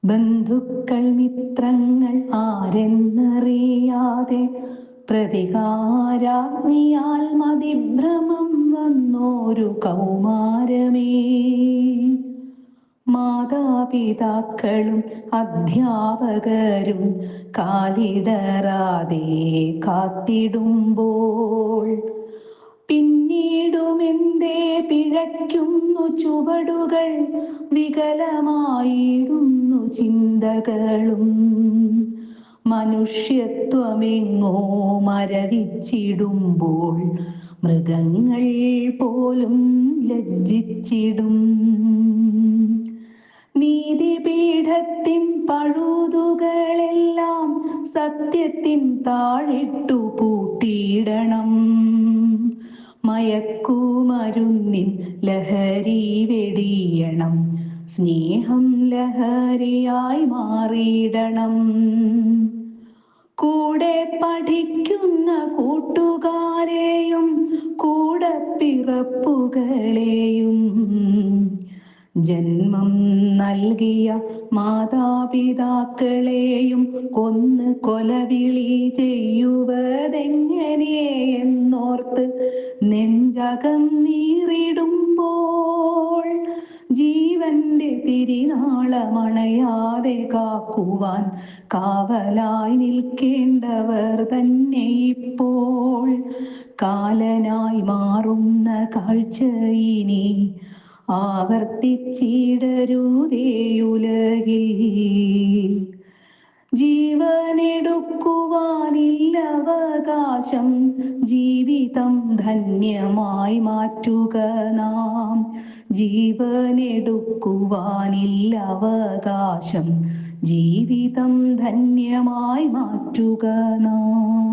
ബന്ധുക്കൾ മിത്രങ്ങൾ ആരെന്നറിയാതെ പ്രതികാരാഗ്നിയാൽ മതിഭ്രമം വന്നോരു കൗമാരമേ. മാതാപിതാക്കളും അധ്യാപകരും കാലിടറാതെ കാത്തിടുമ്പോൾ പിന്നീടുമെന്തേ പിഴയ്ക്കുന്നു ചുവടുകൾ, വികലമായിടുന്നു ചിന്തകളും. മനുഷ്യത്വമെങ്ങോ മരവിച്ചിടുമ്പോൾ മൃഗങ്ങൾ പോലും ലജ്ജിച്ചിടും. നീതിപീഠത്തിൻ പഴുതുകളെല്ലാം സത്യത്തിൻ താഴിട്ടു പൂട്ടിയിടണം. മയക്കുമരുന്നിൻ ലഹരി വെടിയണം, സ്നേഹം ലഹരിയായി മാറിയിടണം. കൂടെ പഠിക്കുന്ന കൂട്ടുകാരെയും കൂടപ്പിറപ്പുകളെയും ജന്മം നൽകിയ മാതാപിതാക്കളെയും കൊന്ന് കൊലവിളി ചെയ്യുവതെങ്ങനെ എന്നോർത്ത് നെഞ്ചകം നീറിടുമ്പോൾ ജീവന്റെ തിരിനാളമണയാതെ കാക്കുവാൻ കാവലായി നിൽക്കേണ്ടവർ തന്നെ ഇപ്പോൾ കാലനായി മാറുന്ന കാഴ്ച ഇനി ആവർത്തിച്ചിടരുതേയുലകിൽ. ജീവനെടുക്കുവാനില്ല അവകാശം, ജീവിതം ധന്യമായി മാറ്റുക നാം. ജീവനെടുക്കുവാനില്ല അവകാശം, ജീവിതം ധന്യമായി മാറ്റുക നാം.